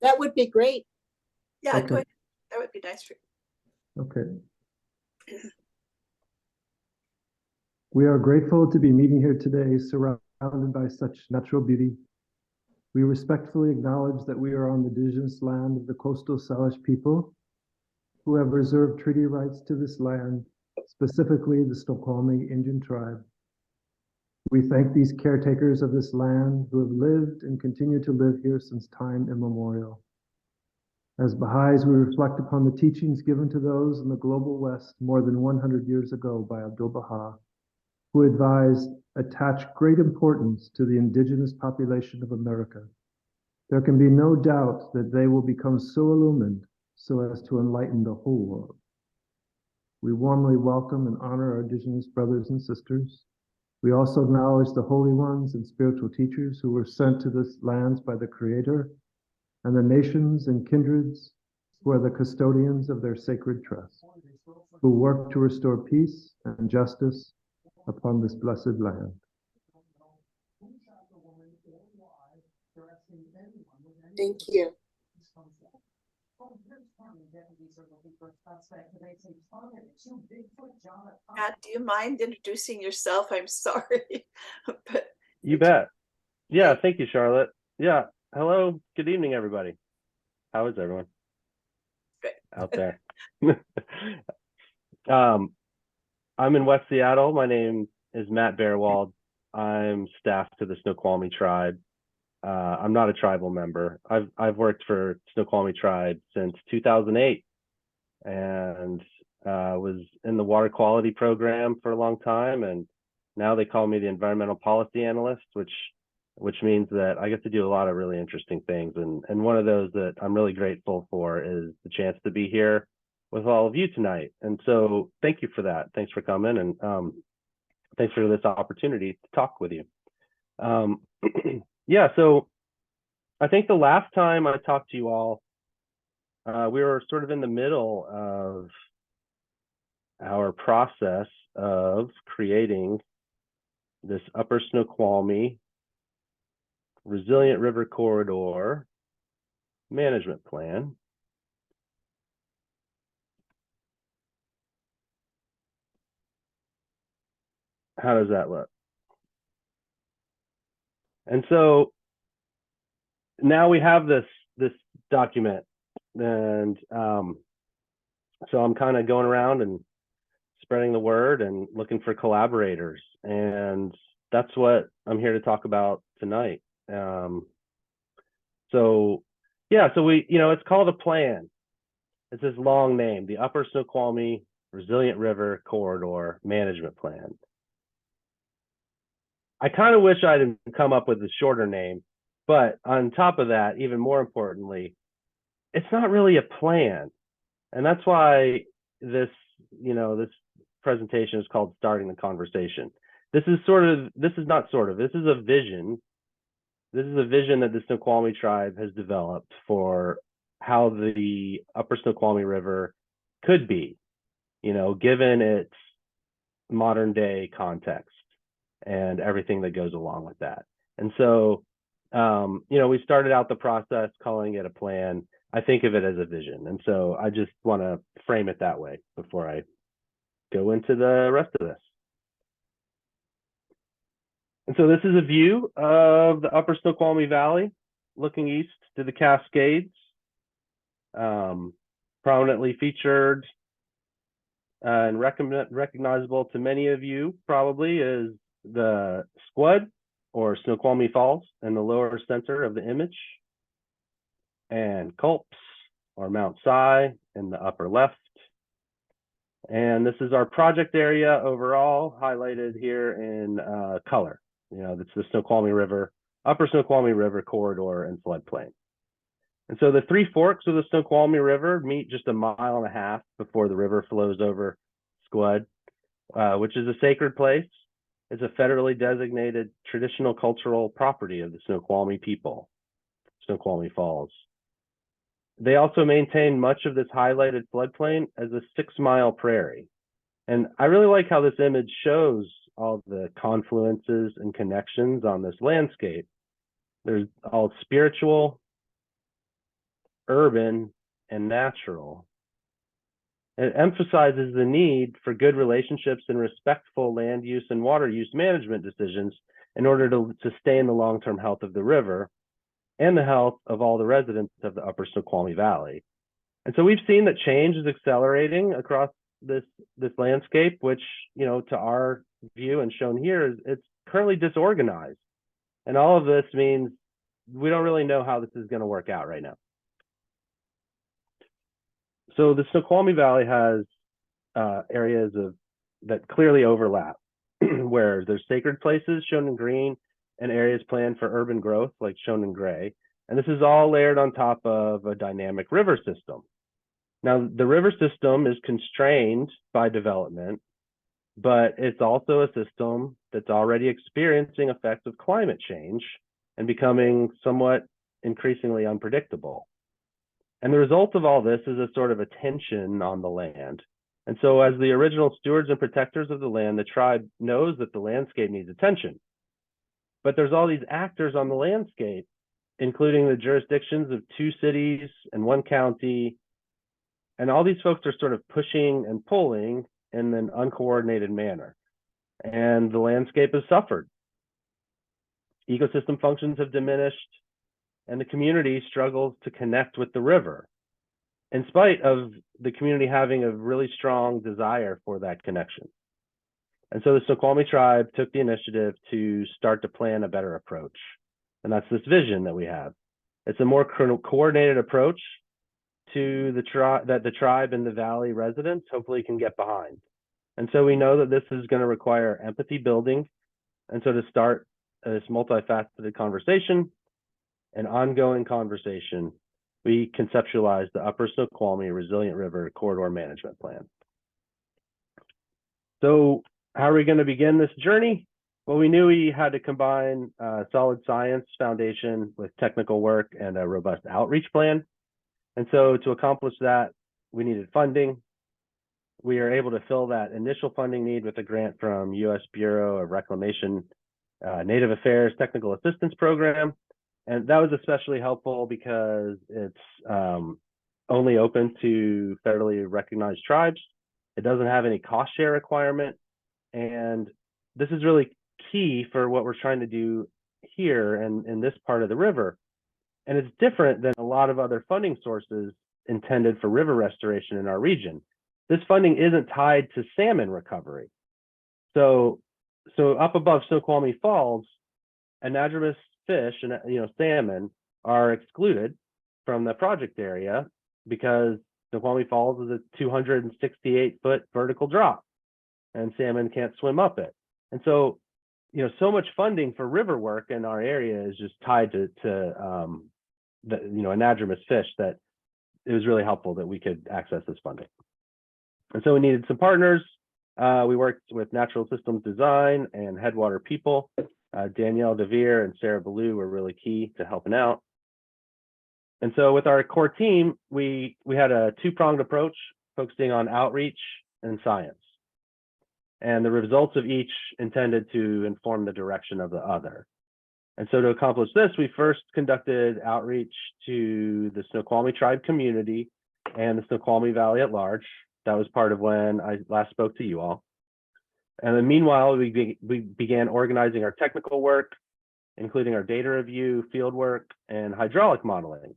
That would be great. Yeah, Okay. go ahead. That would be nice for you. Okay. We are grateful to be meeting here today, surrounded by such natural beauty. We respectfully acknowledge that we are on the indigenous land of the coastal Salish people who have reserved treaty rights to this land, specifically the Snoqualmie Indian tribe. We thank these caretakers of this land who have lived and continue to live here since time immemorial. As Baha'is, we reflect upon the teachings given to those in the global West more than 100 years ago by Abdu'l-Baha, who advised, attach great importance to the indigenous population of America. There can be no doubt that they will become so illumined so as to enlighten the whole world. We warmly welcome and honor our indigenous brothers and sisters. We also acknowledge the holy ones and spiritual teachers who were sent to this lands by the Creator, and the nations and kindreds who are the custodians of their sacred trust, who work to restore peace and justice upon this blessed land. Thank you. Matt, do you mind introducing yourself? I'm sorry. But You bet. Yeah, thank you, Charlotte. Yeah. Hello, good evening, everybody. How is everyone Good. out there? I'm in West Seattle. My name is Matt Bearwald. I'm staff to the Snoqualmie tribe. I'm not a tribal member. I've worked for Snoqualmie tribe since 2008 and was in the water quality program for a long time, and now they call me the environmental policy analyst, which means that I get to do a lot of really interesting things. And one of those that I'm really grateful for is the chance to be here with all of you tonight. And so thank you for that. Thanks for coming, and thanks for this opportunity to talk with you. Yeah, so I think the last time I talked to you all, we were sort of in the middle of our process of creating this Upper Snoqualmie Resilient River Corridor Management Plan. How does that look? And so now we have this document, and so I'm kind of going around and spreading the word and looking for collaborators, and that's what I'm here to talk about tonight. So yeah, so it's called a plan. It's this long name, the Upper Snoqualmie Resilient River Corridor Management Plan. I kind of wish I'd come up with a shorter name, but on top of that, even more importantly, it's not really a plan. And that's why this presentation is called Starting the Conversation. This is a vision. This is a vision that the Snoqualmie tribe has developed for how the Upper Snoqualmie River could be, given its modern day context and everything that goes along with that. And so, we started out the process calling it a plan. I think of it as a vision. And so I just want to frame it that way before I go into the rest of this. And so this is a view of the Upper Snoqualmie Valley, looking east to the Cascades. Prominently featured and recognizable to many of you probably is the Squid, or Snoqualmie Falls, in the lower center of the image, and Culps, or Mount Si, in the upper left. And this is our project area overall, highlighted here in color. That's the Snoqualmie River, Upper Snoqualmie River corridor and floodplain. And so the three forks of the Snoqualmie River meet just 1.5 miles before the river flows over Squid, which is a sacred place. It's a federally designated traditional cultural property of the Snoqualmie people, Snoqualmie Falls. They also maintain much of this highlighted floodplain as a 6-mile prairie. And I really like how this image shows all the confluences and connections on this landscape. There's all spiritual, urban, and natural. It emphasizes the need for good relationships and respectful land use and water use management decisions in order to sustain the long-term health of the river and the health of all the residents of the upper Snoqualmie Valley. And so we've seen that change is accelerating across this landscape, which, to our view and shown here, is it's currently disorganized. And all of this means we don't really know how this is going to work out right now. So the Snoqualmie Valley has areas that clearly overlap, where there's sacred places shown in green and areas planned for urban growth, like shown in gray. And this is all layered on top of a dynamic river system. Now, the river system is constrained by development, but it's also a system that's already experiencing effects of climate change and becoming somewhat increasingly unpredictable. And the result of all this is a sort of a tension on the land. And so as the original stewards and protectors of the land, the tribe knows that the landscape needs attention. But there's all these actors on the landscape, including the jurisdictions of 2 cities and 1 county. And all these folks are sort of pushing and pulling in an uncoordinated manner. And the landscape has suffered. Ecosystem functions have diminished, and the community struggles to connect with the river, in spite of the community having a really strong desire for that connection. And so the Snoqualmie tribe took the initiative to start to plan a better approach. And that's this vision that we have. It's a more coordinated approach to that the tribe and the valley residents hopefully can get behind. And so we know that this is going to require empathy building. And so to start this multifaceted conversation, an ongoing conversation, we conceptualized the Upper Snoqualmie Resilient River Corridor Management Plan. So how are we going to begin this journey? Well, we knew we had to combine solid science foundation with technical work and a robust outreach plan. And so to accomplish that, we needed funding. We are able to fill that initial funding need with a grant from U.S. Bureau of Reclamation Native Affairs Technical Assistance Program. And that was especially helpful because it's only open to federally recognized tribes. It doesn't have any cost share requirement. And this is really key for what we're trying to do here and in this part of the river. And it's different than a lot of other funding sources intended for river restoration in our region. This funding isn't tied to salmon recovery. So up above Snoqualmie Falls, anadromous fish and salmon are excluded from the project area because Snoqualmie Falls is a 268-foot vertical drop, and salmon can't swim up it. And so, so much funding for river work in our area is just tied to anadromous fish that it was really helpful that we could access this funding. And so we needed some partners. We worked with Natural Systems Design and Headwater People. Danielle DeVere and Sarah Ballou were really key to helping out. And so with our core team, we had a 2-pronged approach focusing on outreach and science. And the results of each intended to inform the direction of the other. And so to accomplish this, we first conducted outreach to the Snoqualmie tribe community and the Snoqualmie Valley at large. That was part of when I last spoke to you all. And then meanwhile, we began organizing our technical work, including our data review, field work, and hydraulic modeling.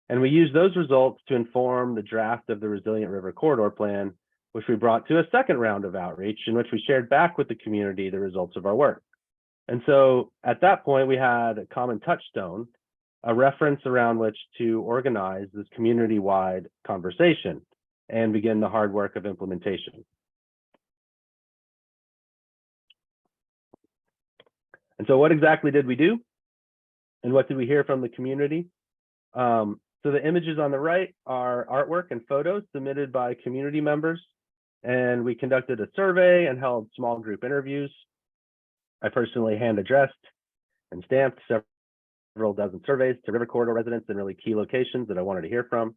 And we used those results to inform the draft of the Resilient River Corridor Plan, which we brought to a second round of outreach in which we shared back with the community the results of our work. And so at that point, we had a common touchstone, a reference around which to organize this community-wide conversation and begin the hard work of implementation. And so what exactly did we do? And what did we hear from the community? So the images on the right are artwork and photos submitted by community members. And we conducted a survey and held small group interviews. I personally hand addressed and stamped several dozen surveys to river corridor residents in really key locations that I wanted to hear from.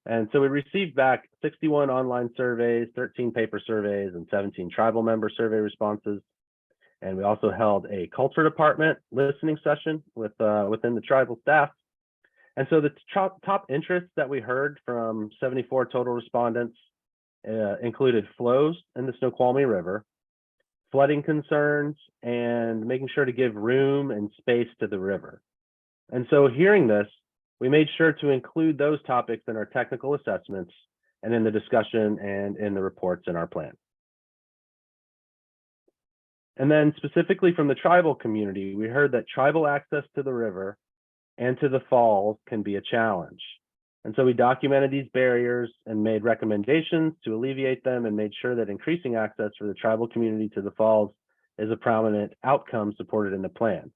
And so we received back 61 online surveys, 13 paper surveys, and 17 tribal member survey responses. And we also held a culture department listening session with within the tribal staff. And so the top interests that we heard from 74 total respondents included flows in the Snoqualmie River, flooding concerns, and making sure to give room and space to the river. And so hearing this, we made sure to include those topics in our technical assessments and in the discussion and in the reports in our plan. And then specifically from the tribal community, we heard that tribal access to the river and to the falls can be a challenge. And so we documented these barriers and made recommendations to alleviate them and made sure that increasing access for the tribal community to the falls is a prominent outcome supported in the plan.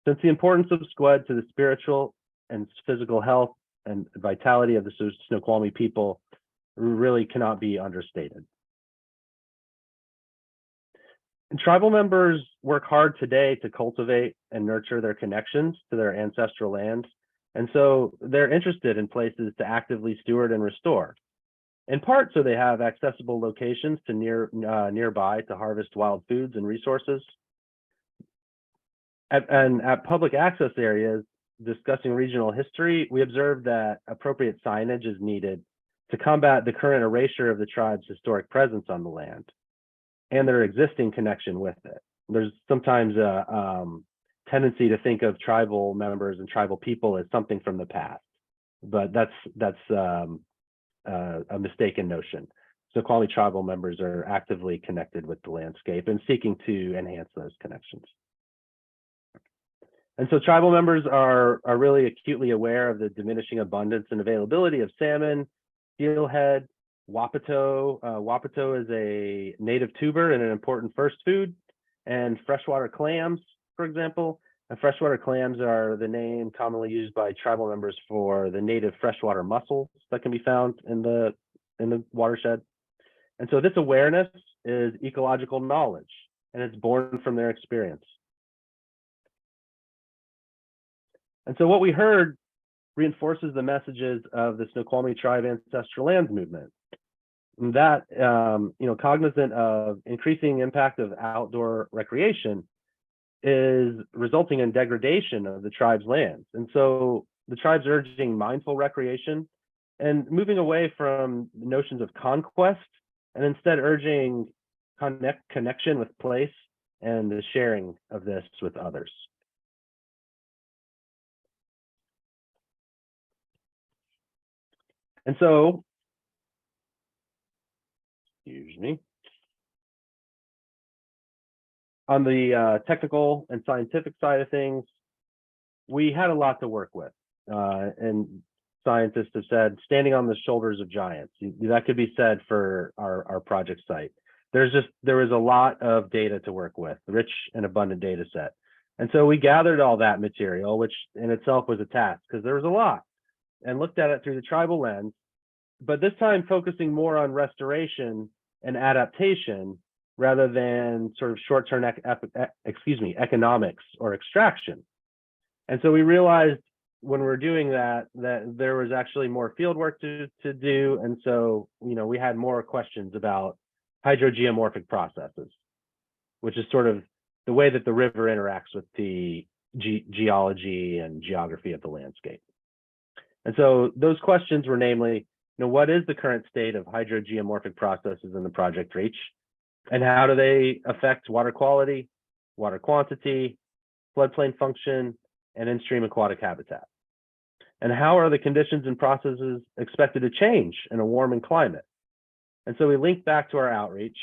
Since the importance of SQUD to the spiritual and physical health and vitality of the Snoqualmie people really cannot be understated. And tribal members work hard today to cultivate and nurture their connections to their ancestral lands. And so they're interested in places to actively steward and restore, in part so they have accessible locations to nearby to harvest wild foods and resources. At public access areas discussing regional history, we observed that appropriate signage is needed to combat the current erasure of the tribe's historic presence on the land and their existing connection with it. There's sometimes a tendency to think of tribal members and tribal people as something from the past, but that's a mistaken notion. Snoqualmie tribal members are actively connected with the landscape and seeking to enhance those connections. And so tribal members are really acutely aware of the diminishing abundance and availability of salmon, steelhead, wapato. Wapato is a native tuber and an important first food, and freshwater clams, for example. And freshwater clams are the name commonly used by tribal members for the native freshwater mussels that can be found in the watershed. And so this awareness is ecological knowledge, and it's born from their experience. And so what we heard reinforces the messages of the Snoqualmie Tribe Ancestral Lands movement. And that, cognizant of increasing impact of outdoor recreation is resulting in degradation of the tribe's lands. And so the tribe's urging mindful recreation and moving away from notions of conquest and instead urging connection with place and the sharing of this with others. And so, excuse me, on the technical and scientific side of things, we had a lot to work with. And scientists have said, standing on the shoulders of giants. That could be said for our project site. There was a lot of data to work with, rich and abundant data set. And so we gathered all that material, which in itself was a task because there was a lot, and looked at it through the tribal lens, but this time focusing more on restoration and adaptation rather than sort of short-term economics or extraction. And so we realized when we're doing that there was actually more field work to do. And so, we had more questions about hydrogeomorphic processes, which is sort of the way that the river interacts with the geology and geography of the landscape. And so those questions were namely, what is the current state of hydrogeomorphic processes in the project reach? And how do they affect water quality, water quantity, floodplain function, and in-stream aquatic habitat? And how are the conditions and processes expected to change in a warming climate? And so we linked back to our outreach,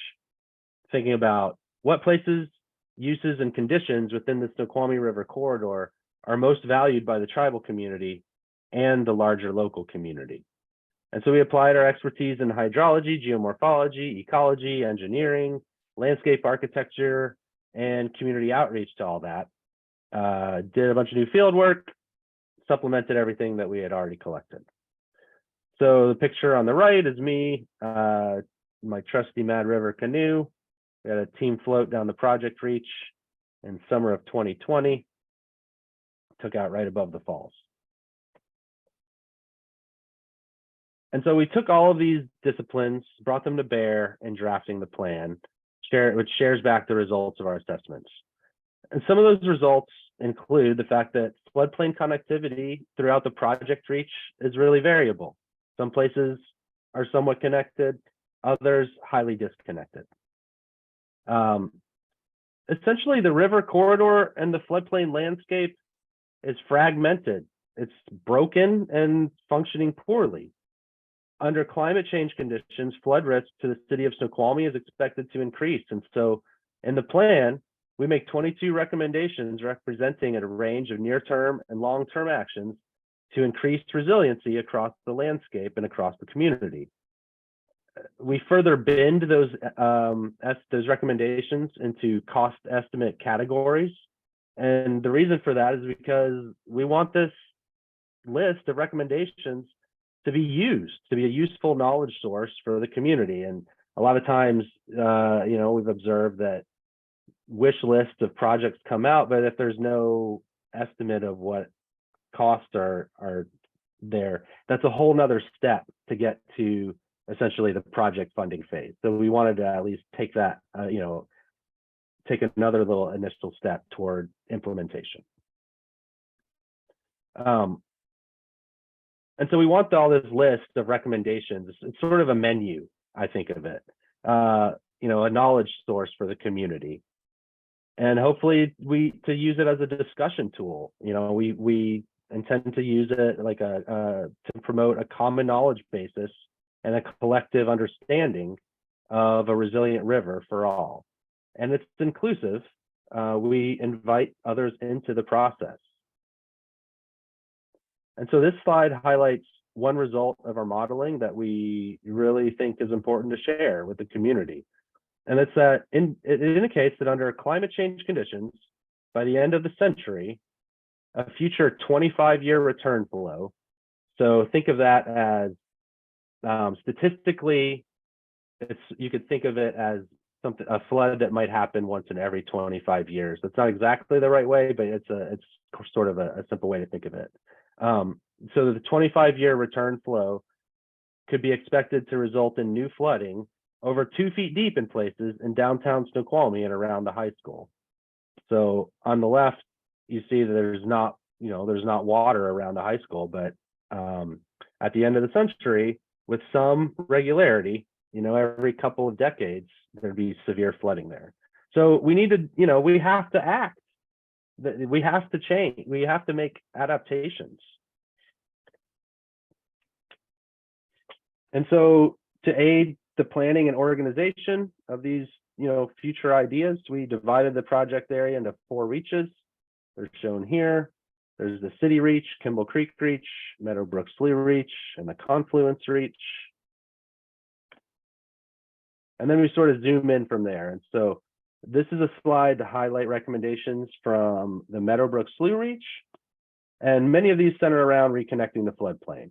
thinking about what places, uses, and conditions within the Snoqualmie River corridor are most valued by the tribal community and the larger local community. And so we applied our expertise in hydrology, geomorphology, ecology, engineering, landscape architecture, and community outreach to all that. Did a bunch of new field work, supplemented everything that we had already collected. So the picture on the right is me, my trusty Mad River canoe. We had a team float down the project reach in summer of 2020, took out right above the falls. And so we took all of these disciplines, brought them to bear in drafting the plan, which shares back the results of our assessments. And some of those results include the fact that floodplain connectivity throughout the project reach is really variable. Some places are somewhat connected, others highly disconnected. Essentially, the river corridor and the floodplain landscape is fragmented. It's broken and functioning poorly. Under climate change conditions, flood risk to the city of Snoqualmie is expected to increase. And so in the plan, we make 22 recommendations representing a range of near-term and long-term actions to increase resiliency across the landscape and across the community. We further bend those recommendations into cost estimate categories. And the reason for that is because we want this list of recommendations to be used, to be a useful knowledge source for the community. And a lot of times, we've observed that wish lists of projects come out, but if there's no estimate of what costs are there, that's a whole nother step to get to essentially the project funding phase. So we wanted to at least take that, take another little initial step toward implementation. And so we want all this list of recommendations. It's sort of a menu, I think of it, a knowledge source for the community. And hopefully to use it as a discussion tool. We intend to use it like to promote a common knowledge basis and a collective understanding of a resilient river for all. And it's inclusive. We invite others into the process. And so this slide highlights one result of our modeling that we really think is important to share with the community. And it's that it indicates that under climate change conditions, by the end of the century, a future 25-year return flow. So think of that as statistically, you could think of it as a flood that might happen once in every 25 years. That's not exactly the right way, but it's sort of a simple way to think of it. So the 25-year return flow could be expected to result in new flooding over 2 feet deep in places in downtown Snoqualmie and around the high school. So on the left, you see that there's not water around the high school, but at the end of the century, with some regularity, every couple of decades, there'd be severe flooding there. So we need to, we have to act. We have to change. We have to make adaptations. And so to aid the planning and organization of these, future ideas, we divided the project area into 4 reaches. They're shown here. There's the City Reach, Kimball Creek Reach, Meadowbrook Slough Reach, and the Confluence Reach. And then we sort of zoom in from there. And so this is a slide to highlight recommendations from the Meadowbrook Slough Reach. And many of these center around reconnecting the floodplain.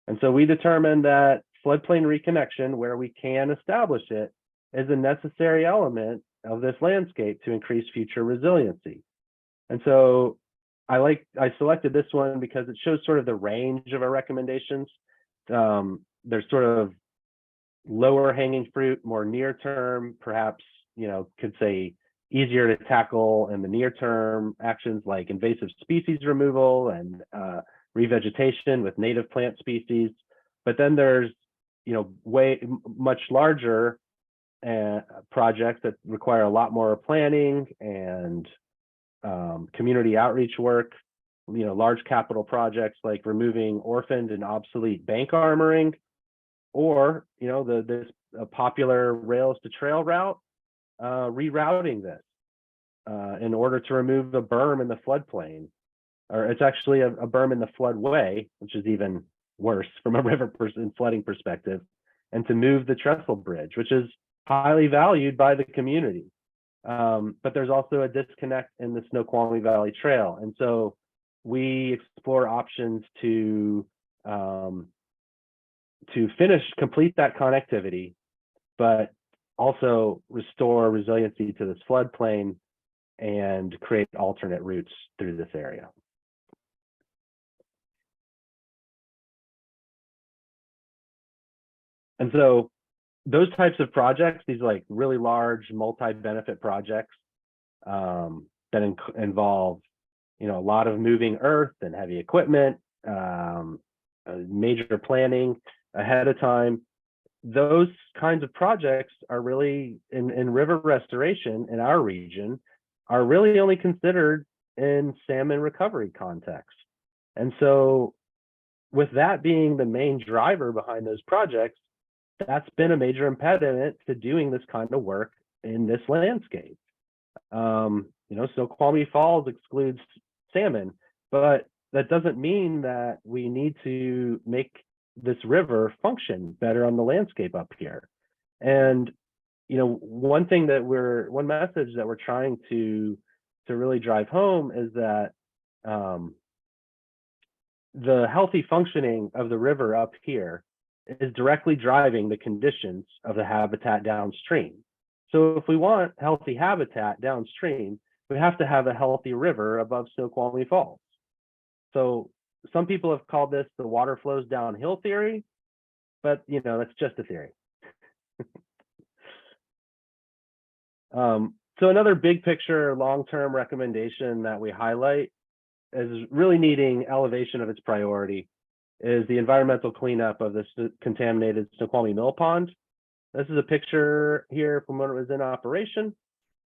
And so we determined that floodplain reconnection, where we can establish it, is a necessary element of this landscape to increase future resiliency. And so I selected this one because it shows sort of the range of our recommendations. There's sort of lower hanging fruit, more near term, perhaps, could say easier to tackle in the near term actions like invasive species removal and revegetation with native plant species. But then there's, way much larger projects that require a lot more planning and community outreach work, large capital projects like removing orphaned and obsolete bank armoring, or, this popular rails to trail route, rerouting this in order to remove a berm in the floodplain, or it's actually a berm in the floodway, which is even worse from a river and flooding perspective, and to move the trestle bridge, which is highly valued by the community. But there's also a disconnect in the Snoqualmie Valley Trail. And so we explore options to complete that connectivity, but also restore resiliency to this floodplain and create alternate routes through this area. And so those types of projects, these like really large multi-benefit projects that involve, a lot of moving earth and heavy equipment, major planning ahead of time. Those kinds of projects are really in river restoration in our region are really only considered in salmon recovery context. And so with that being the main driver behind those projects, that's been a major impediment to doing this kind of work in this landscape. Snoqualmie Falls excludes salmon, but that doesn't mean that we need to make this river function better on the landscape up here. And one message that we're trying to really drive home is that the healthy functioning of the river up here is directly driving the conditions of the habitat downstream. So if we want healthy habitat downstream, we have to have a healthy river above Snoqualmie Falls. So some people have called this the water flows downhill theory, but that's just a theory. So another big picture, long-term recommendation that we highlight is really needing elevation of its priority is the environmental cleanup of this contaminated Snoqualmie Mill Pond. This is a picture here from when it was in operation.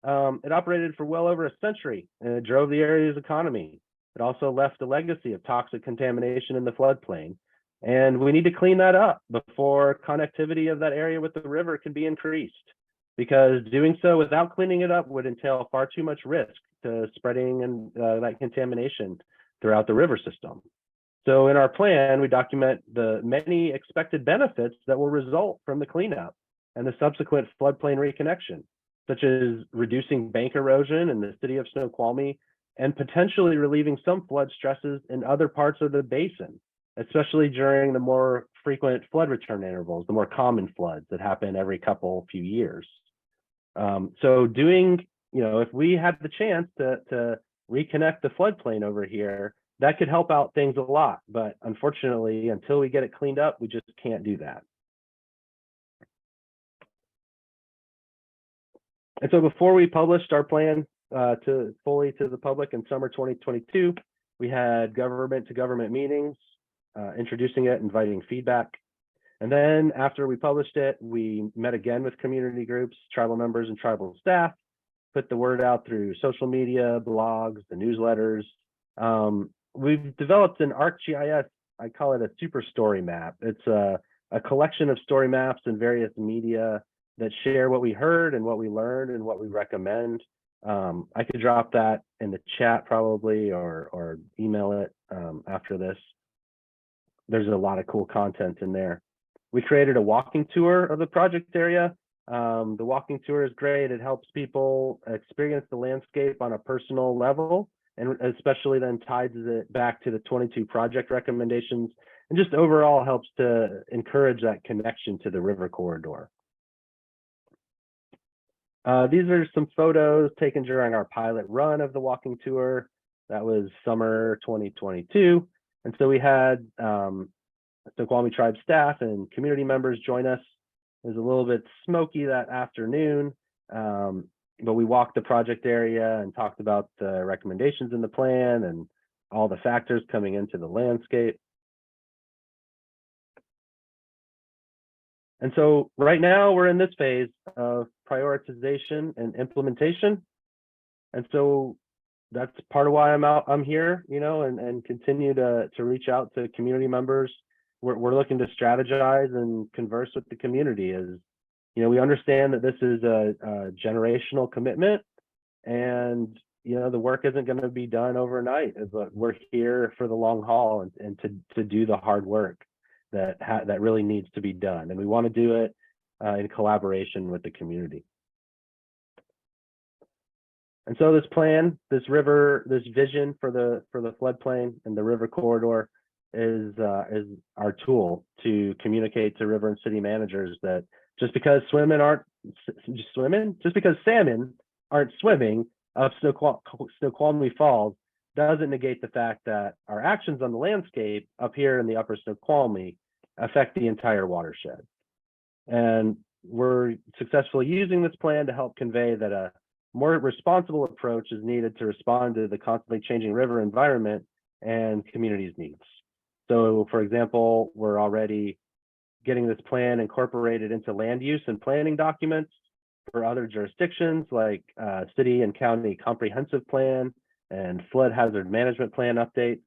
It operated for well over a century and it drove the area's economy. It also left a legacy of toxic contamination in the floodplain. And we need to clean that up before connectivity of that area with the river can be increased, because doing so without cleaning it up would entail far too much risk to spreading and that contamination throughout the river system. So in our plan, we document the many expected benefits that will result from the cleanup and the subsequent floodplain reconnection, such as reducing bank erosion in the city of Snoqualmie and potentially relieving some flood stresses in other parts of the basin, especially during the more frequent flood return intervals, the more common floods that happen every few years. So if we had the chance to reconnect the floodplain over here, that could help out things a lot. But unfortunately, until we get it cleaned up, we just can't do that. And so before we published our plan fully to the public in summer 2022, we had government to government meetings, introducing it, inviting feedback. And then after we published it, we met again with community groups, tribal members and tribal staff, put the word out through social media, blogs, the newsletters. We've developed an ArcGIS, I call it a super story map. It's a collection of story maps and various media that share what we heard and what we learned and what we recommend. I could drop that in the chat probably or email it after this. There's a lot of cool content in there. We created a walking tour of the project area. The walking tour is great. It helps people experience the landscape on a personal level, and especially then ties it back to the 22 project recommendations, and just overall helps to encourage that connection to the river corridor. These are some photos taken during our pilot run of the walking tour. That was summer 2022. And so we had Snoqualmie Tribe staff and community members join us. It was a little bit smoky that afternoon, but we walked the project area and talked about the recommendations in the plan and all the factors coming into the landscape. And so right now we're in this phase of prioritization and implementation. And so that's part of why I'm here, and continue to reach out to community members. We're looking to strategize and converse with the community. As we understand that this is a generational commitment, and the work isn't going to be done overnight, but we're here for the long haul and to do the hard work that really needs to be done, and we want to do it in collaboration with the community. And so this plan, this vision for the floodplain and the river corridor is our tool to communicate to river and city managers that just because salmon aren't swimming up Snoqualmie Falls doesn't negate the fact that our actions on the landscape up here in the upper Snoqualmie affect the entire watershed. And we're successfully using this plan to help convey that more responsible approach is needed to respond to the constantly changing river environment and communities' needs. So, for example, we're already getting this plan incorporated into land use and planning documents for other jurisdictions like city and county comprehensive plan and flood hazard management plan updates.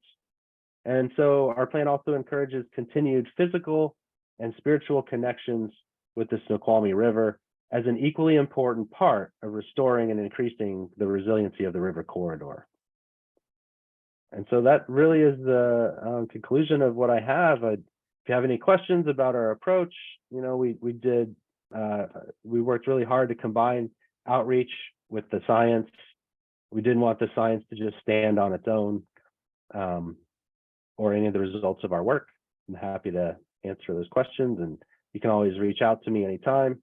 And so our plan also encourages continued physical and spiritual connections with the Snoqualmie River as an equally important part of restoring and increasing the resiliency of the river corridor. And so that really is the conclusion of what I have. If you have any questions about our approach, you know, we worked really hard to combine outreach with the science. We didn't want the science to just stand on its own, or any of the results of our work. I'm happy to answer those questions, and you can always reach out to me anytime.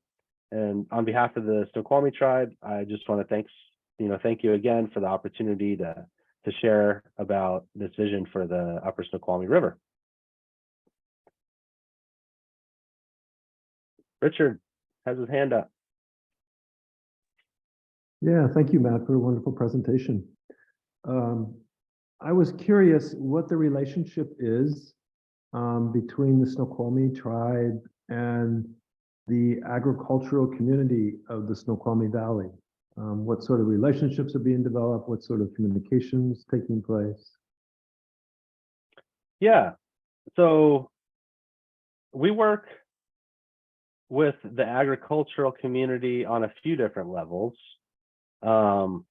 And on behalf of the Snoqualmie tribe, I just want to thank you again for the opportunity to share about this vision for the Upper Snoqualmie River. Richard has his hand up. Yeah, thank you, Matt, for a wonderful presentation. I was curious what the relationship is between the Snoqualmie tribe and the agricultural community of the Snoqualmie Valley. What sort of relationships are being developed? What sort of communications taking place? Yeah, so we work with the agricultural community on a few different levels. On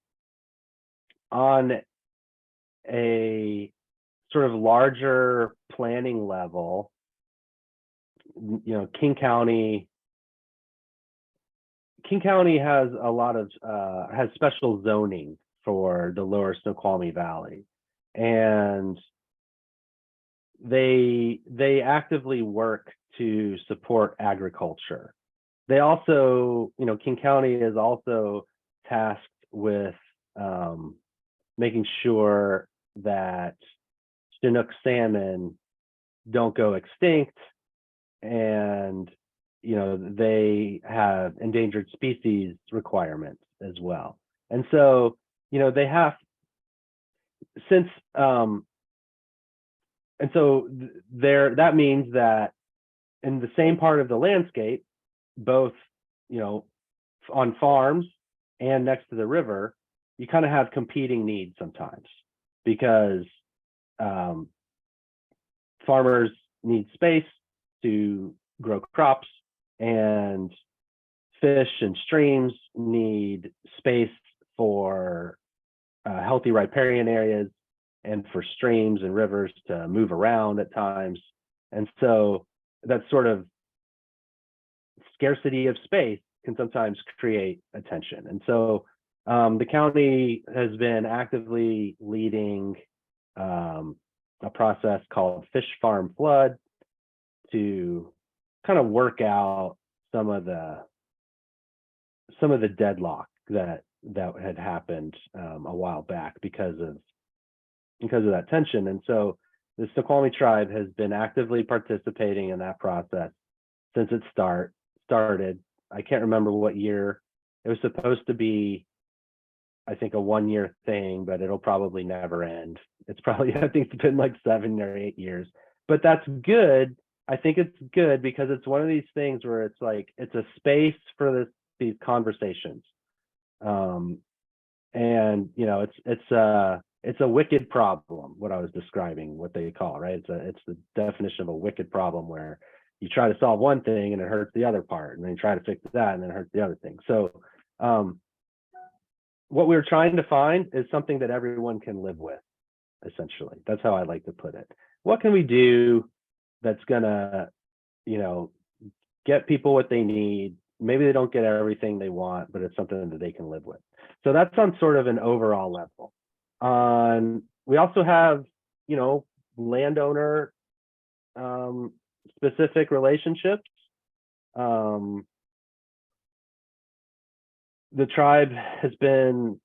a sort of larger planning level, you know, King County has a lot of has special zoning for the lower Snoqualmie Valley, and they actively work to support agriculture. They also, you know, King County is also tasked with making sure that Chinook salmon don't go extinct, and you know, they have endangered species requirements as well. And so, you know, they have since and so that means that in the same part of the landscape, both, you know, on farms and next to the river, you kind of have competing needs sometimes, because farmers need space to grow crops, and fish and streams need space for healthy riparian areas and for streams and rivers to move around at times. And so that sort of scarcity of space can sometimes create a tension. And so the county has been actively leading a process called Fish Farm Flood to kind of work out some of the deadlock that had happened a while back because of that tension. And so the Snoqualmie tribe has been actively participating in that process since it started. I can't remember what year. It was supposed to be, I think, a 1-year thing, but it'll probably never end. It's probably, I think it's been like 7 or 8 years, but that's good. I think it's good because it's one of these things where it's like, it's a space for these conversations. And you know, it's a wicked problem, what I was describing, what they call, right? It's the definition of a wicked problem, where you try to solve one thing and it hurts the other part, and then you try to fix that and then it hurts the other thing. So what we're trying to find is something that everyone can live with, essentially. That's how I like to put it. What can we do that's gonna, you know, get people what they need? Maybe they don't get everything they want, but it's something that they can live with. So that's on sort of an overall level. We also have, you know, landowner specific relationships. The tribe has been,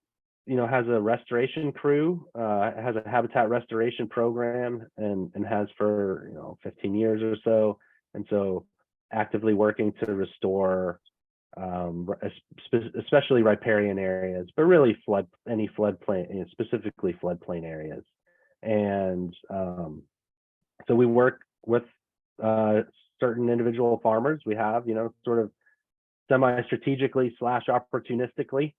you know, has a restoration crew, has a habitat restoration program, and has for, you know, 15 years or so. And so actively working to restore especially riparian areas, but really any floodplain, specifically floodplain areas. And so we work with certain individual farmers. We have, sort of semi-strategically / opportunistically.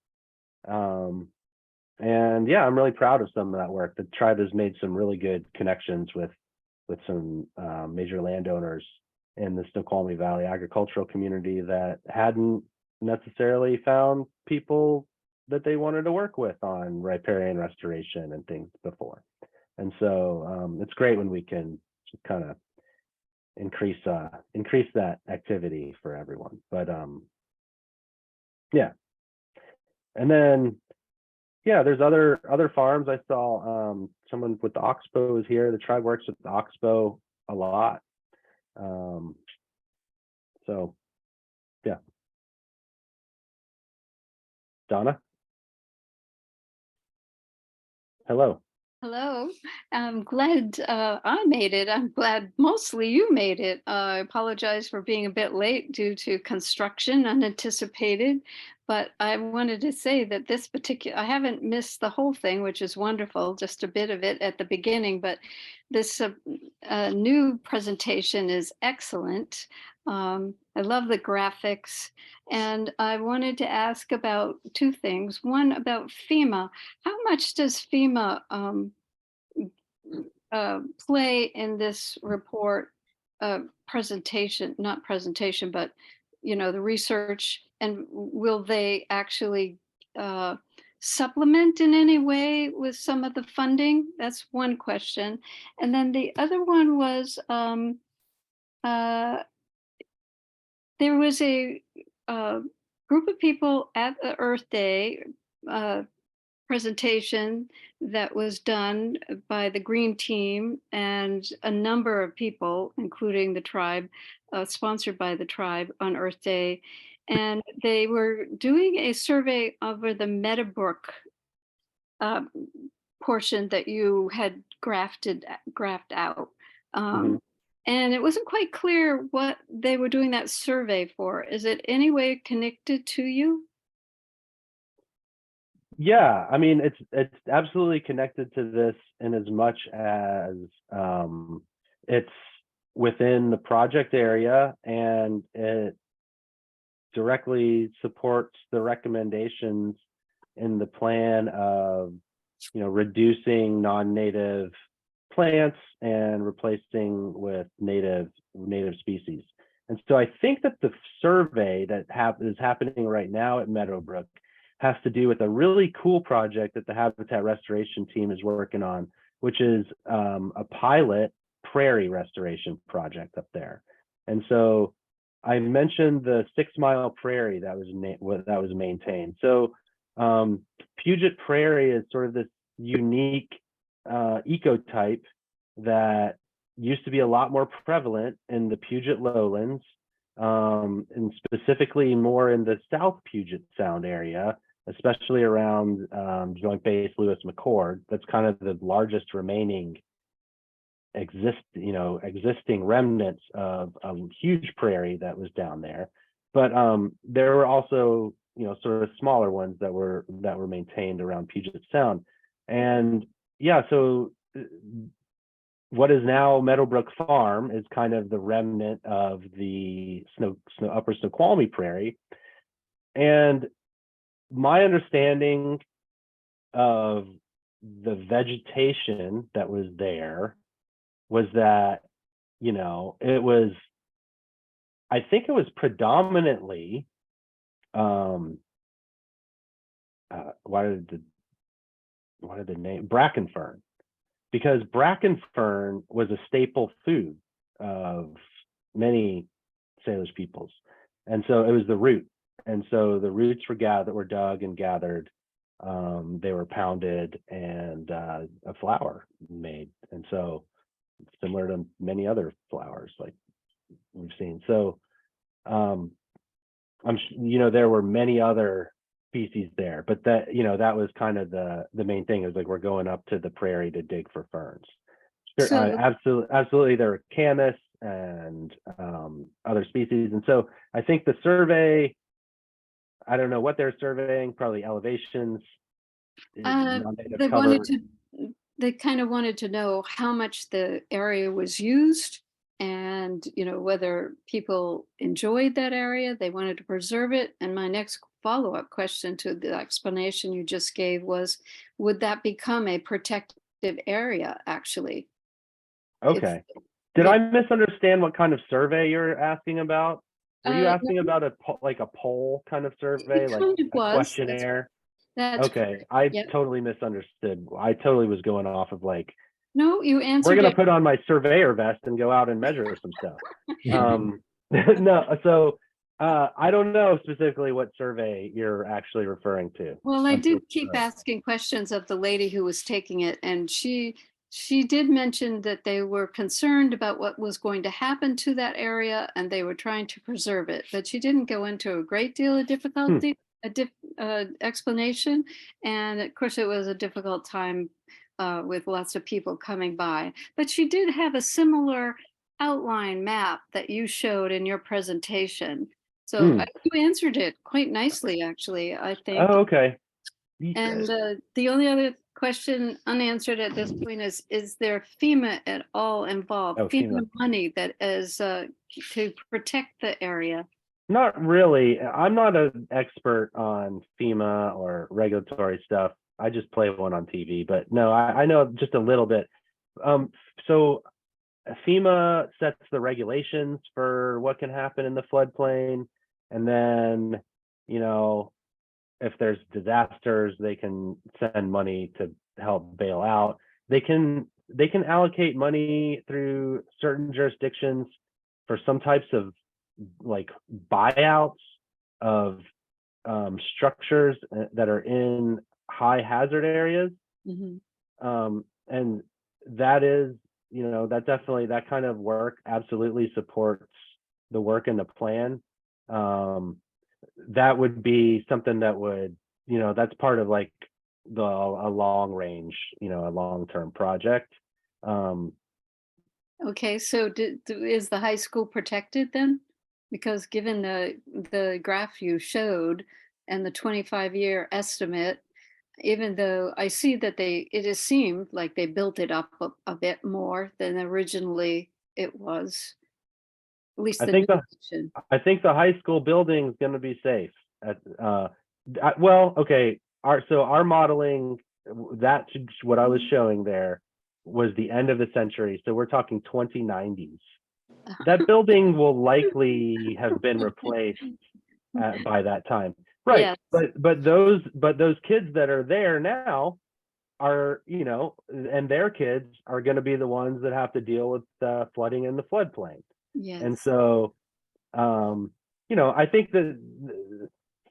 And yeah, I'm really proud of some of that work. The tribe has made some really good connections with some major landowners in the Snoqualmie Valley agricultural community that hadn't necessarily found people that they wanted to work with on riparian restoration and things before. And so it's great when we can just kind of increase that activity for everyone. But yeah. And then yeah, there's other farms. I saw someone with the oxbow is here. The tribe works with the oxbow a lot. So yeah. Donna? Hello. Hello, I'm glad I made it. I'm glad mostly you made it. I apologize for being a bit late due to construction, unanticipated. But I wanted to say that I haven't missed the whole thing, which is wonderful, just a bit of it at the beginning. But this new presentation is excellent. I love the graphics. And I wanted to ask about two things. One about FEMA. How much does FEMA play in this report presentation, not presentation, but the research, and will they actually supplement in any way with some of the funding? That's one question. And then the other one was there was a group of people at the Earth Day presentation that was done by the Green Team and a number of people, including the tribe, sponsored by the tribe on Earth Day. And they were doing a survey over the Meadowbrook portion that you had graphed out. And it wasn't quite clear what they were doing that survey for. Is it any way connected to you? Yeah, I mean, it's absolutely connected to this in as much as it's within the project area, and it directly supports the recommendations in the plan of reducing non-native plants and replacing with native species. And so I think that the survey that is happening right now at Meadowbrook has to do with a really cool project that the Habitat Restoration team is working on, which is a pilot prairie restoration project up there. And so I mentioned the 6 Mile Prairie that was maintained. So Puget Prairie is sort of this unique ecotype that used to be a lot more prevalent in the Puget Lowlands, and specifically more in the South Puget Sound area, especially around Joint Base Lewis McChord. That's kind of the largest remaining existing remnants of a huge prairie that was down there. But there were also sort of smaller ones that were maintained around Puget Sound. And yeah, so what is now Meadowbrook Farm is kind of the remnant of the upper Snoqualmie Prairie. And my understanding of the vegetation that was there was that, I think it was predominantly, why did the name bracken fern, because bracken fern was a staple food of many Salish peoples. And so it was the root. And so the roots were dug and gathered. They were pounded and a flour made. And so similar to many other flowers like we've seen. So there were many other species there, but that that was kind of the main thing. It was like, we're going up to the prairie to dig for ferns. Absolutely there were camas and other species. And so I think the survey I don't know what they're surveying, probably elevations. non-native They cover. wanted to, they kind of wanted to know how much the area was used and, you know, whether people enjoyed that area. They wanted to preserve it. And my next follow-up question to the explanation you just gave was, would that become a protected area, actually? Okay. If- Did yeah. I misunderstand what kind of survey you're asking about? Were you No, asking about like a poll kind of survey, it like kind of a was. questionnaire? That's Okay, I yep. totally misunderstood. I totally was going off of like, No, you we're answered gonna it. put on my surveyor vest and go out and measure some stuff. No, so I don't know specifically what survey you're actually referring to. Well, I I'm did so keep sorry. asking questions of the lady who was taking it, and she did mention that they were concerned about what was going to happen to that area, and they were trying to preserve it. But she didn't go into a great deal of difficulty, explanation, and of course, it was a difficult time with lots of people coming by. But she did have a similar outline map that you showed in your presentation. So Hmm. you answered it quite nicely, actually, I think. Oh, okay. And the only other question unanswered at this point is there FEMA at all involved? Oh, FEMA FEMA. money that is to protect the area? Not really. I'm not an expert on FEMA or regulatory stuff. I just play one on TV, but no, I know just a little bit. So FEMA sets the regulations for what can happen in the floodplain, and then, you know, if there's disasters, they can send money to help bail out. They can allocate money through certain jurisdictions for some types of like buyouts of structures that are in high hazard areas. Mhm. And that is, you know, that definitely, that kind of work absolutely supports the work in the plan. That would be something that would, you know, that's part of like a long range, you know, a long-term project. Okay, so is the high school protected then? Because given the graph you showed and the 25-year estimate, even though I see that it has seemed like they built it up a bit more than originally it was, at least I the think new the section. I think the high school building is going to be safe. Well, okay. Our modeling, what I was showing there was the end of the century. So we're talking 2090s. That building will likely have been replaced by that time, right? Yes. But those kids that are there now are, you know, and their kids are going to be the ones that have to deal with flooding in the floodplain. Yes. And so, you know, I think that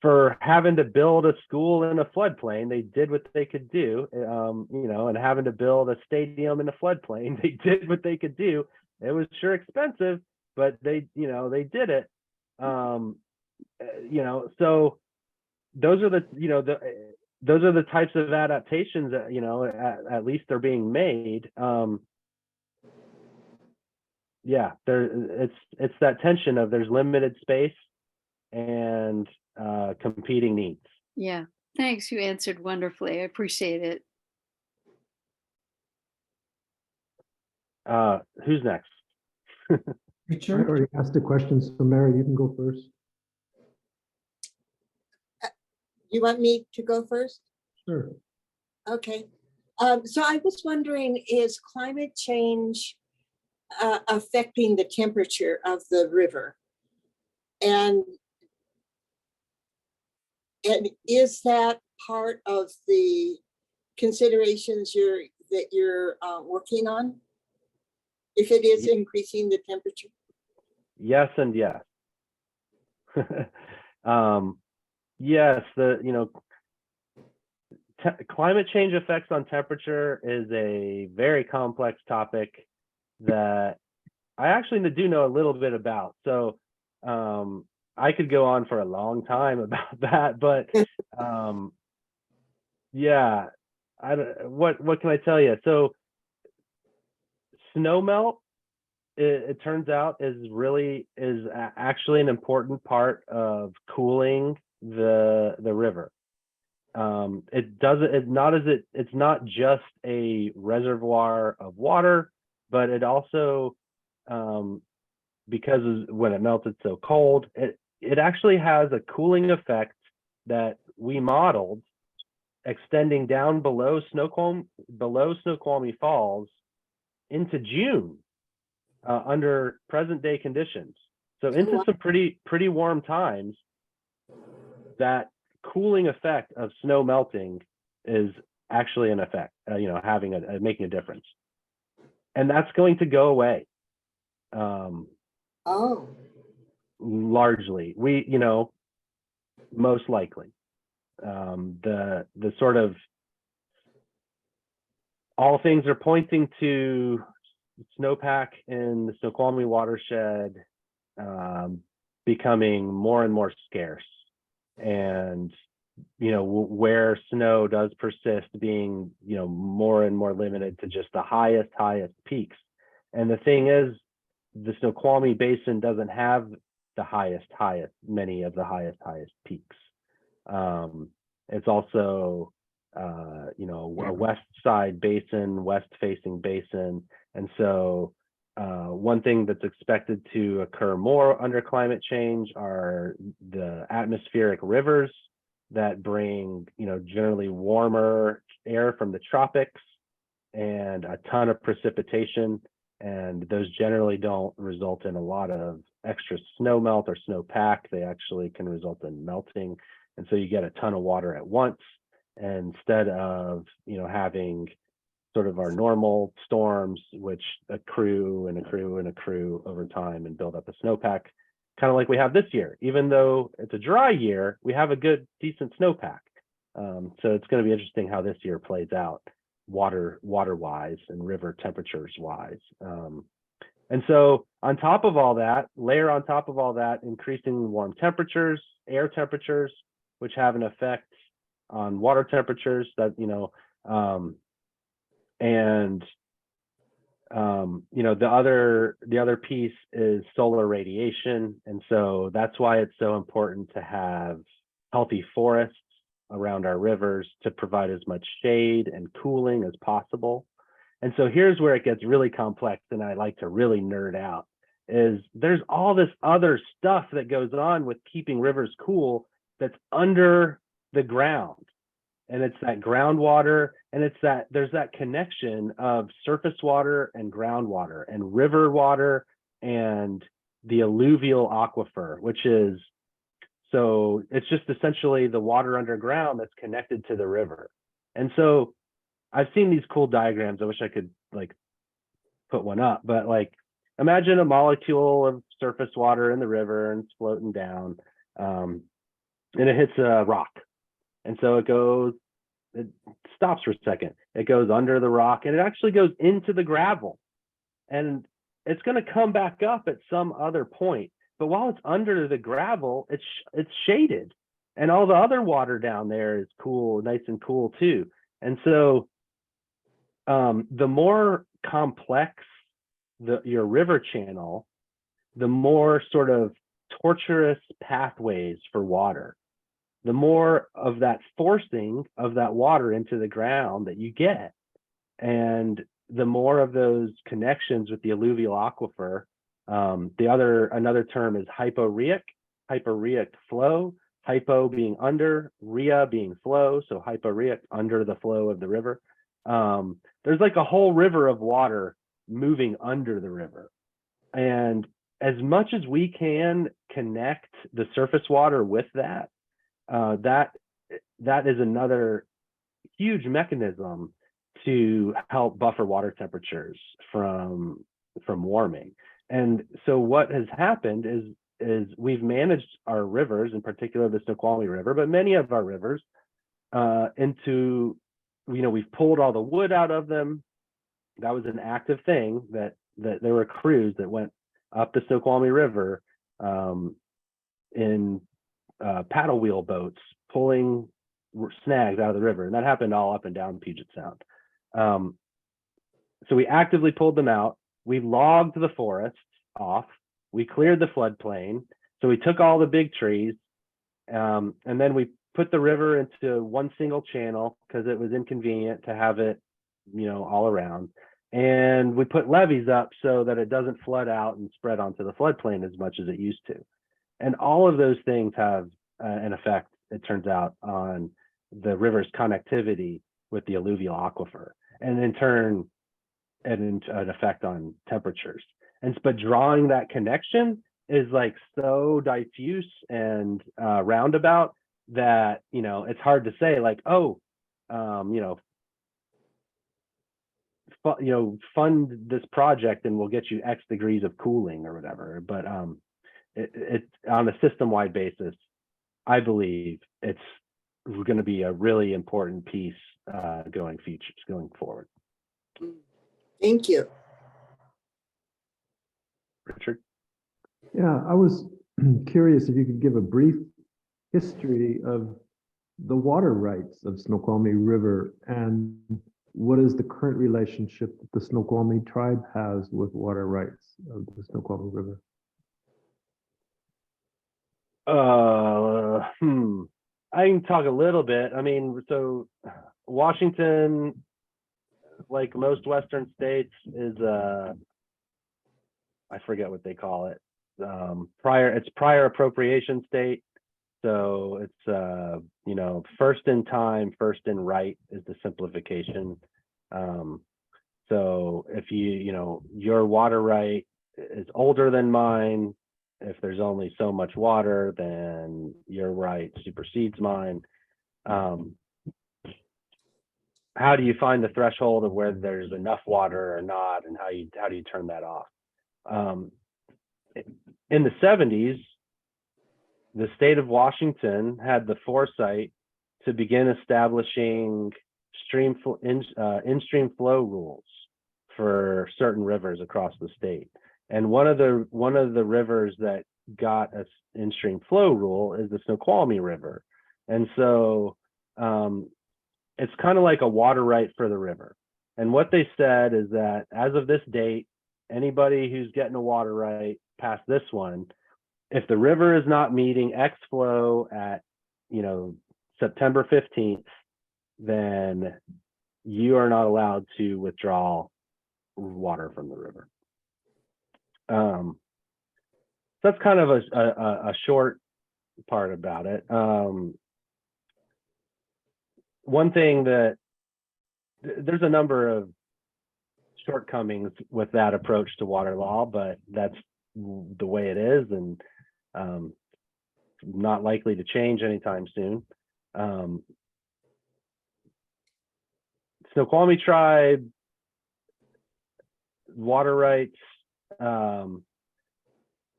for having to build a school in a floodplain, they did what they could do. You know, and having to build a stadium in a floodplain, they did what they could do. It was sure expensive, but they, you know, they did it. You know, so those are the, you know, those are the types of adaptations that, you know, at least they're being made. Yeah, it's that tension of there's limited space and competing needs. Yeah. Thanks. You answered wonderfully. I appreciate it. Who's next? I Richard? already asked the question, so Mary, you can go first. You want me to go first? Sure. Okay. So I was wondering, is climate change affecting the temperature of the river? And is that part of the considerations that you're working on? If it is increasing the temperature? Yes and yes. Yes, you know, climate change effects on temperature is a very complex topic that I actually do know a little bit about. So I could go on for a long time about that, but yeah, what can I tell you? So snow melt, it turns out, is actually an important part of cooling the river. It doesn't, it's not just a reservoir of water, but it also, because when it melts, it's so cold, it actually has a cooling effect that we modeled extending down below Snoqualmie Falls into June under present day conditions. So into wow. some pretty warm times. That cooling effect of snow melting is actually an effect, having making a difference, and that's going to go away. Oh, Largely, most likely, the sort of all things are pointing to snowpack in the Snoqualmie watershed becoming more and more scarce, and where snow does persist being more and more limited to just the highest peaks. And the thing is, the Snoqualmie Basin doesn't have the many of the highest peaks. It's also a west side basin, west facing basin, and so one thing that's expected to occur more under climate change are the atmospheric rivers that bring, generally warmer air from the tropics and a ton of precipitation. And those generally don't result in a lot of extra snow melt or snowpack. They actually can result in melting. And so you get a ton of water at once, instead of, having sort of our normal storms, which accrue over time and build up a snowpack, kind of like we have this year. Even though it's a dry year, we have a decent snowpack. So it's going to be interesting how this year plays out, water-wise and river temperatures-wise. And so layer on top of all that, increasing warm temperatures, air temperatures, which have an effect on water temperatures that, the other piece is solar radiation. And so that's why it's so important to have healthy forests around our rivers to provide as much shade and cooling as possible. And so here's where it gets really complex, and I like to really nerd out, is there's all this other stuff that goes on with keeping rivers cool that's under the ground. And it's that groundwater, and there's that connection of surface water and groundwater and river water and the alluvial aquifer, which is, so it's just essentially the water underground that's connected to the river. And so I've seen these cool diagrams. I wish I could put one up, but imagine a molecule of surface water in the river and it's floating down, and it hits a rock. And so it stops for a second. It goes under the rock and it actually goes into the gravel, and it's going to come back up at some other point. But while it's under the gravel, it's shaded, and all the other water down there is cool, nice and cool too. And so the more complex your river channel, the more sort of tortuous pathways for water, the more of that forcing of that water into the ground that you get, and the more of those connections with the alluvial aquifer. Another term is hyporheic flow, hypo being under, rhea being flow, so hyporheic, under the flow of the river. There's a whole river of water moving under the river, and as much as we can connect the surface water with that, that is another huge mechanism to help buffer water temperatures from warming. And so what has happened is we've managed our rivers, in particular the Snoqualmie River, but many of our rivers, we've pulled all the wood out of them. That was an active thing, that there were crews that went up the Snoqualmie River in paddle wheel boats pulling snags out of the river, and that happened all up and down Puget Sound. So we actively pulled them out. We logged the forests off. We cleared the floodplain. So we took all the big trees, And then we put the river into one single channel because it was inconvenient to have it, all around. And we put levees up so that it doesn't flood out and spread onto the floodplain as much as it used to. And all of those things have an effect, it turns out, on the river's connectivity with the alluvial aquifer, and in turn, an effect on temperatures. But drawing that connection is like so diffuse and roundabout that, it's hard to say like, fund this project and we'll get you X degrees of cooling or whatever. But it on a system-wide basis, I believe it's going to be a really important piece going forward. Thank you. Richard? Yeah, I was curious if you could give a brief history of the water rights of Snoqualmie River and what is the current relationship that the Snoqualmie tribe has with water rights of the Snoqualmie River? I can talk a little bit. I mean, so Washington, like most Western states, is I forget what they call it. It's prior appropriation state. So it's first in time, first in right is the simplification. So if your water right is older than mine, if there's only so much water, then your right supersedes mine. How do you find the threshold of whether there's enough water or not, and how do you turn that off? In the 70s, the state of Washington had the foresight to begin establishing in-stream flow rules for certain rivers across the state. And one of the rivers that got an in-stream flow rule is the Snoqualmie River. And so it's kind of like a water right for the river. And what they said is that as of this date, anybody who's getting a water right past this one, if the river is not meeting X flow at, September 15th, then you are not allowed to withdraw water from the river. So that's kind of a short part about it. One thing that there's a number of shortcomings with that approach to water law, but that's the way it is, and not likely to change anytime soon. Snoqualmie tribe water rights, kind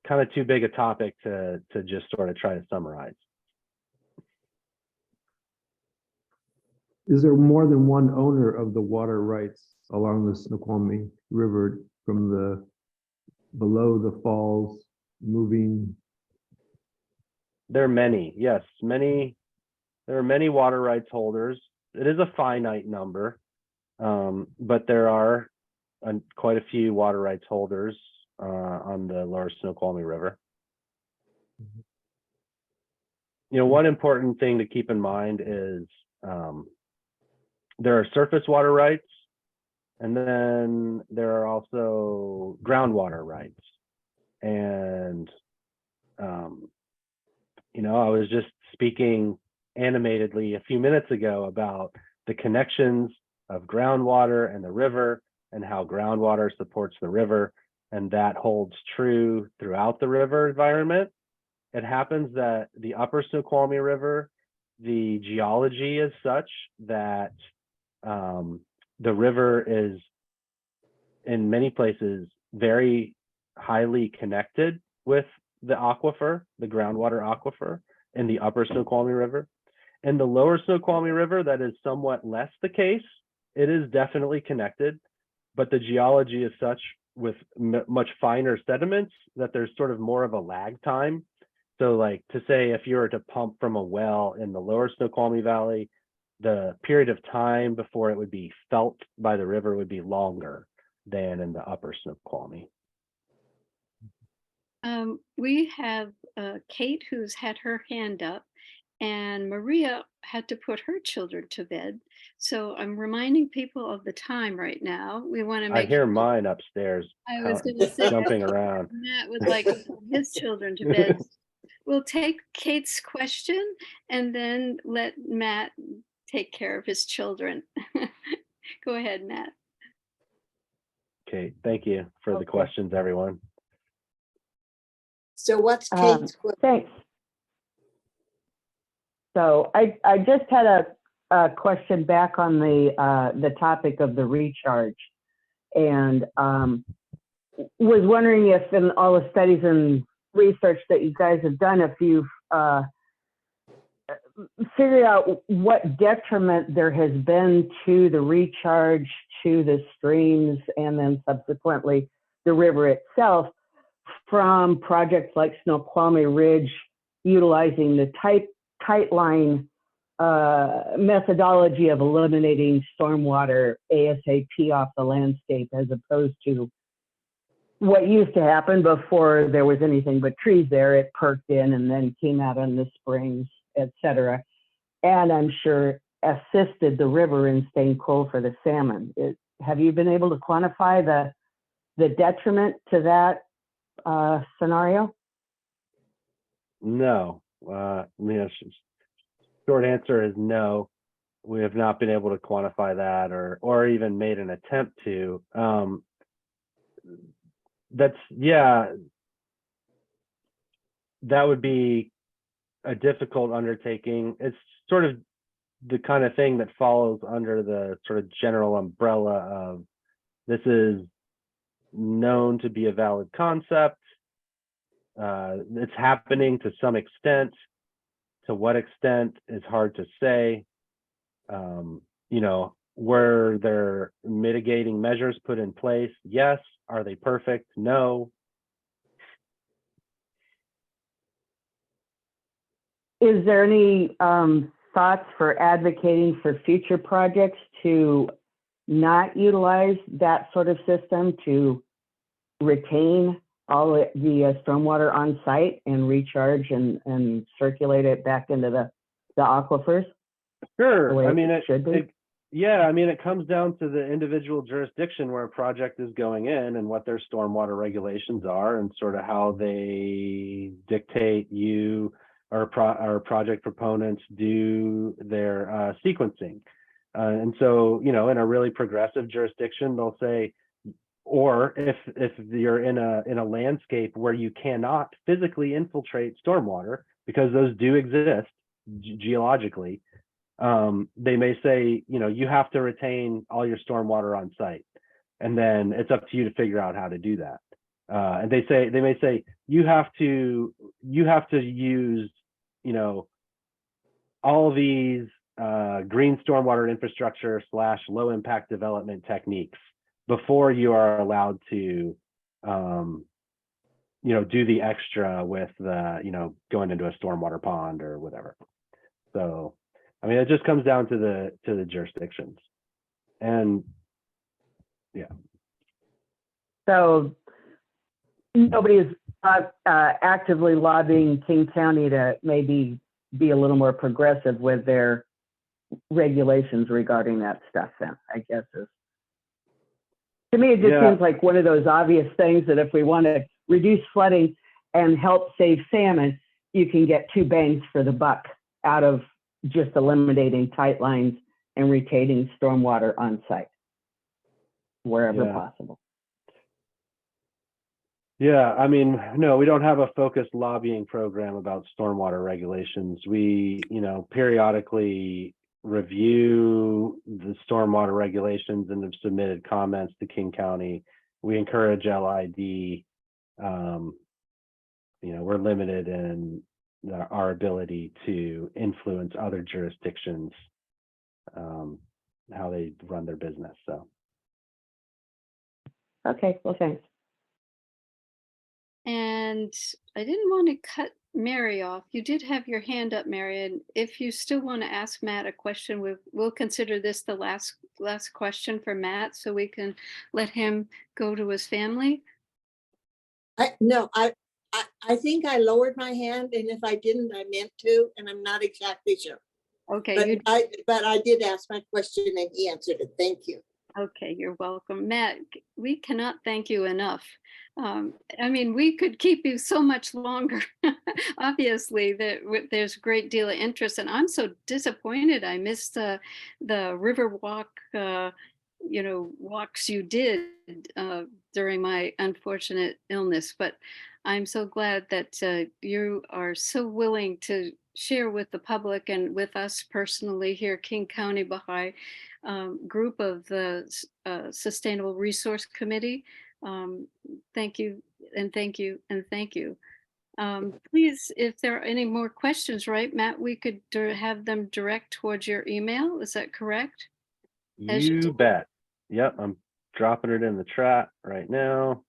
of too big a topic to just sort of try to summarize. Is there more than one owner of the water rights along the Snoqualmie River from the below the falls moving? There are many, yes, many. There are many water rights holders. It is a finite number, but there are quite a few water rights holders on the lower Snoqualmie River. One important thing to keep in mind is there are surface water rights, and then there are also groundwater rights. And I was just speaking animatedly a few minutes ago about the connections of groundwater and the river, and how groundwater supports the river, and that holds true throughout the river environment. It happens that the upper Snoqualmie River, the geology is such that the river is in many places very highly connected with the aquifer, the groundwater aquifer in the upper Snoqualmie River. In the lower Snoqualmie River, that is somewhat less the case. It is definitely connected, but the geology is such with much finer sediments that there's sort of more of a lag time. So like to say, if you were to pump from a well in the lower Snoqualmie Valley, the period of time before it would be felt by the river would be longer than in the upper Snoqualmie. We have Kate, who's had her hand up, and Maria had to put her children to bed. So I'm reminding people of the time right now. We want to I make hear sure. mine upstairs I was going to say, jumping around. Matt would like to put his children to bed. We'll take Kate's question and then let Matt take care of his children. Go ahead, Matt. Okay, thank you for the Okay. questions, everyone. So what's Kate's question? Thanks. So I just had a question back on the topic of the recharge, and was wondering if in all the studies and research that you guys have done, if you've figured out what detriment there has been to the recharge, to the streams, and then subsequently the river itself from projects like Snoqualmie Ridge utilizing the tight line methodology of eliminating stormwater ASAP off the landscape, as opposed to what used to happen before there was anything but trees there. It perked in and then came out in the springs, etc. And I'm sure assisted the river in staying cool for the salmon. Have you been able to quantify the detriment to that scenario? No. Short answer is no. We have not been able to quantify that or even made an attempt to. That would be a difficult undertaking. It's sort of the kind of thing that falls under the sort of general umbrella of this is known to be a valid concept. It's happening to some extent. To what extent is hard to say. Were there mitigating measures put in place? Yes. Are they perfect? No. Is there any thoughts for advocating for future projects to not utilize that sort of system, to retain all the stormwater on site and recharge and circulate it back into the aquifers? Sure. I mean, it it comes down to the individual jurisdiction where a project is going in and what their stormwater regulations are and sort of how they dictate you or project proponents do their sequencing. And so, in a really progressive jurisdiction, they'll say, or if you're in a landscape where you cannot physically infiltrate stormwater, because those do exist geologically, they may say, you have to retain all your stormwater on site, and then it's up to you to figure out how to do that. And they may say you have to use, all these green stormwater infrastructure / low impact development techniques before you are allowed to, do the extra with the, going into a stormwater pond or whatever. So, I mean, it just comes down to the jurisdictions, and yeah. So nobody is actively lobbying King County to maybe be a little more progressive with their regulations regarding that stuff, then, I guess is. To me, it just seems like one of those obvious things that if we want to reduce flooding and help save salmon, you can get 2 bangs for the buck out of just eliminating tight lines and retaining stormwater on site wherever possible. Yeah, I mean, no, we don't have a focused lobbying program about stormwater regulations. We, periodically review the stormwater regulations and have submitted comments to King County. We encourage LID. We're limited in our ability to influence other jurisdictions, how they run their business. So. Okay, well, thanks. And I didn't want to cut Mary off. You did have your hand up, Mary, and if you still want to ask Matt a question, we'll consider this the last question for Matt, so we can let him go to his family. I think I lowered my hand, and if I didn't, I meant to, and I'm not exactly sure. Okay, But I did ask my question and he answered it. Thank you. okay, you're welcome. Matt, we cannot thank you enough. I mean, we could keep you so much longer. Obviously, there's a great deal of interest, and I'm so disappointed I missed the river walk, walks you did during my unfortunate illness. But I'm so glad that you are so willing to share with the public and with us personally here, King County Baha'i group of the Sustainable Resource Committee. Thank you, and thank you, and thank you. Please, if there are any more questions, right, Matt, we could have them direct towards your email. Is that correct? You bet. Yep, I'm dropping it in the chat right now.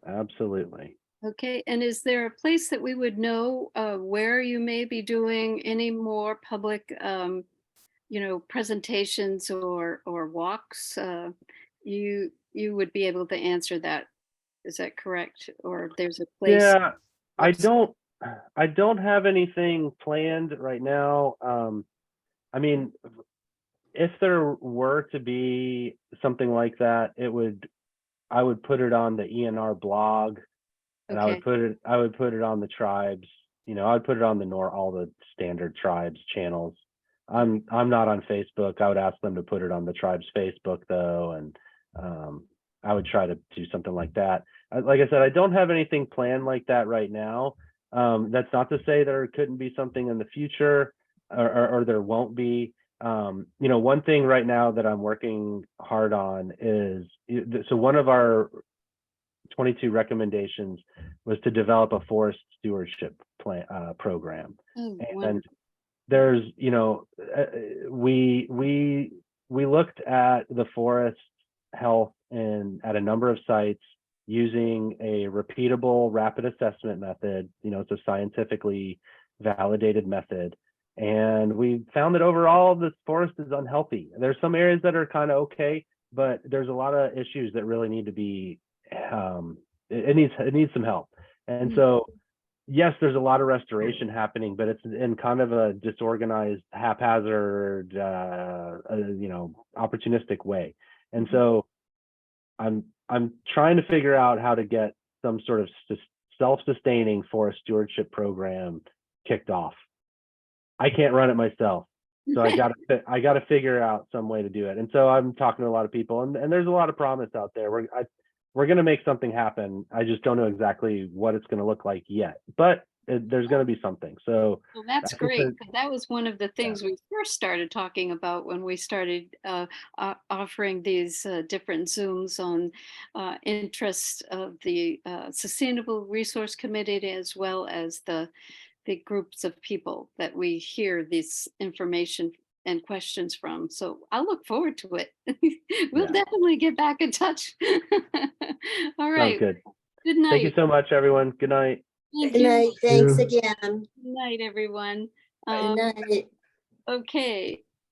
Absolutely. Okay, and is there a place that we would know where you may be doing any more public, presentations or walks? You would be able to answer that. Is that correct? Or there's a place? Yeah, I don't have anything planned right now. I mean, if there were to be something like that, I would put it on the ENR blog, and Okay. I would put it on the tribes. I would put it on all the standard tribes channels. I'm not on Facebook. I would ask them to put it on the tribes Facebook though, and I would try to do something like that. Like I said, I don't have anything planned like that right now. That's not to say there couldn't be something in the future, or there won't be. One thing right now that I'm working hard on is, so one of our 22 recommendations was to develop a forest stewardship program. Oh, and there's, we looked at the forest health at a number of sites using a repeatable rapid assessment method. It's a scientifically validated method. And we found that overall the forest is unhealthy. There's some areas that are kind of okay, but there's a lot of issues that really need to be, it needs some help. And so, yes, there's a lot of restoration happening, but it's in kind of a disorganized, haphazard, opportunistic way. And so I'm trying to figure out how to get some sort of self-sustaining forest stewardship program kicked off. I can't run it myself, so I got to figure out some way to do it. And so I'm talking to a lot of people, and there's a lot of promise out there. We're going to make something happen. I just don't know exactly what it's going to look like yet, but there's going to be something. So well, that's great. That was one of the things we first started talking about when we started offering these different Zooms on interests of the Sustainable Resource Committee, as well as the groups of people that we hear this information and questions from. So I'll look forward to it. We'll definitely get back in touch. All right. Sounds good. Good night. Thank you so much, everyone. Good night. Thank Good you. night. Thanks you. again. Good night, everyone. Good night. Okay.